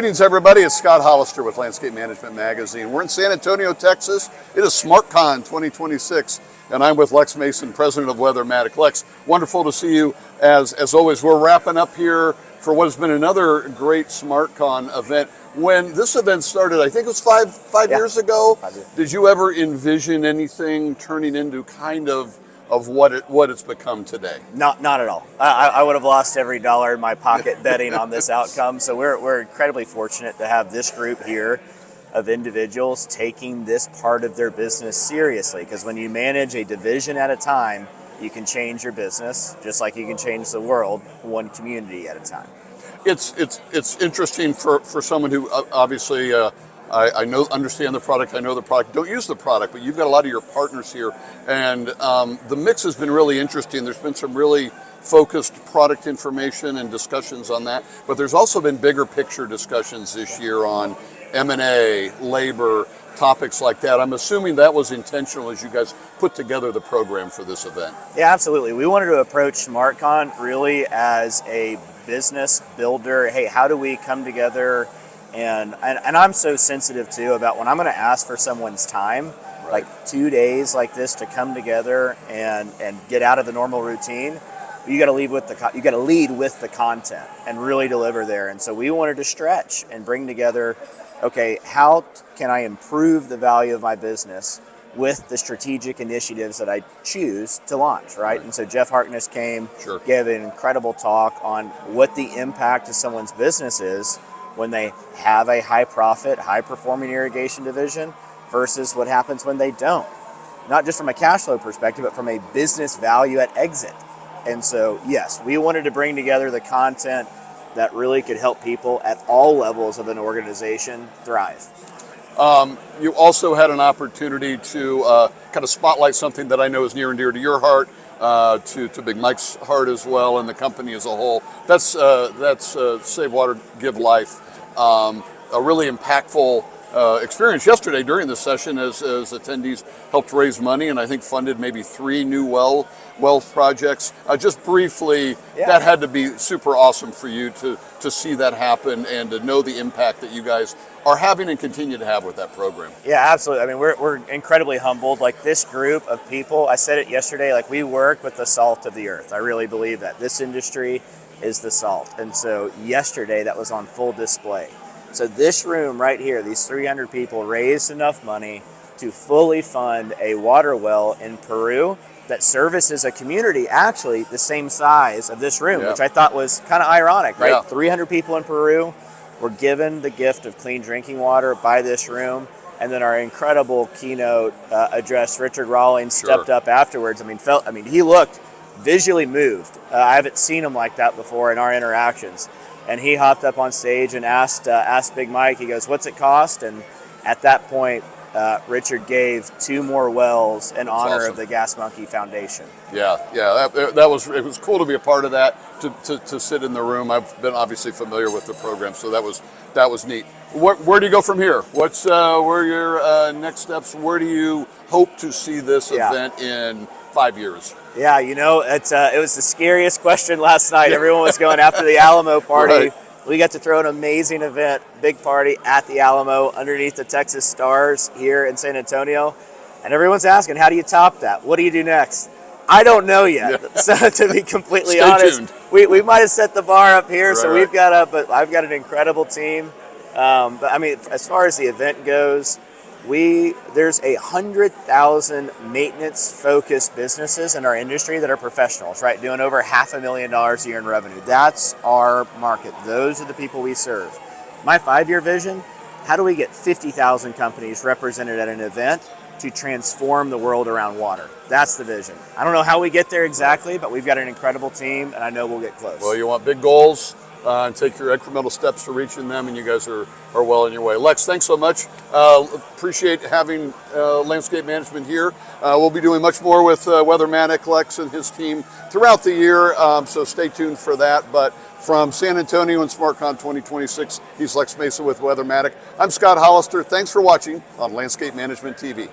Greetings, everybody. It's Scott Hollister with Landscape Management Magazine. We're in San Antonio, Texas. It is SmartCon 2026, and I'm with Lex Mason, president of Weathermatic. Lex, wonderful to see you. As always, we're wrapping up here for what has been another great SmartCon event. When this event started, I think it was five years ago. 5 years. Did you ever envision anything turning into kind of what it's become today? Not at all. I would have lost every dollar in my pocket betting on this outcome. So we're incredibly fortunate to have this group here of individuals taking this part of their business seriously. Because when you manage a division at a time, you can change your business just like you can change the world one community at a time. It's interesting for someone who obviously I understand the product, I know the product, don't use the product, but you've got a lot of your partners here, and the mix has been really interesting. There's been some really focused product information and discussions on that, but there's also been bigger picture discussions this year on M&A, labor, topics like that. I'm assuming that was intentional as you guys put together the program for this event. Yeah, absolutely. We wanted to approach SmartCon really as a business builder. Hey, how do we come together? And I'm so sensitive too about when I'm going to ask for someone's time, Right. like 2 days like this to come together and get out of the normal routine. You got to lead with the content and really deliver there. And so we wanted to stretch and bring together, okay, how can I improve the value of my business with the strategic initiatives that I choose to launch, right? And so Jeff Harkness came, Sure. gave an incredible talk on what the impact of someone's business is when they have a high profit, high performing irrigation division versus what happens when they don't. Not just from a cash flow perspective, but from a business value at exit. And so, yes, we wanted to bring together the content that really could help people at all levels of an organization thrive. You also had an opportunity to kind of spotlight something that I know is near and dear to your heart, to Big Mike's heart as well, and the company as a whole. That's Save Water, Give Life. A really impactful experience yesterday during the session as attendees helped raise money and I think funded maybe 3 new well projects. Just briefly, that had to be super awesome for you to see that happen and to know the impact that you guys are having and continue to have with that program. Yeah, absolutely. I mean, we're incredibly humbled. Like this group of people, I said it yesterday, like we work with the salt of the earth. I really believe that. This industry is the salt. And so yesterday that was on full display. So this room right here, these 300 people raised enough money to fully fund a water well in Peru that services a community actually the same size of this room, which I thought was kind of ironic, right? Yeah. 300 people in Peru were given the gift of clean drinking water by this room. And then our incredible keynote address, Richard Rawlings, stepped up afterwards. I mean, he looked visually moved. I haven't seen him like that before in our interactions. And he hopped up on stage and asked Big Mike, he goes, "What's it cost?" And at that point, Richard gave 2 more wells in honor of the Gas Monkey Foundation. Yeah, it was cool to be a part of that, to sit in the room. I've been obviously familiar with the program, so that was neat. Where do you go from here? Where are your next steps? Where do you hope to see this event in 5 years? Yeah, you know, it was the scariest question last night. Everyone was going after the Alamo party. Right. We got to throw an amazing event, big party at the Alamo underneath the Texas stars here in San Antonio. And everyone's asking, how do you top that? What do you do next? I don't know yet. Yeah. So to be completely honest, we might have set the bar up here. So we've got but I've got an incredible team. But I mean, as far as the event goes, there's 100,000 maintenance-focused businesses in our industry that are professionals, right? Doing over $500,000 a year in revenue. That's our market. Those are the people we serve. My 5-year vision, how do we get 50,000 companies represented at an event to transform the world around water? That's the vision. I don't know how we get there exactly, but we've got an incredible team, and I know we'll get close. Well, you want big goals. And take your incremental steps to reaching them, and you guys are well on your way. Lex, thanks so much. Appreciate having landscape management here. We'll be doing much more with Weathermatic, Lex, and his team throughout the year, so stay tuned for that. But from San Antonio and SmartCon 2026, he's Lex Mason with Weathermatic. I'm Scott Hollister. Thanks for watching on Landscape Management TV.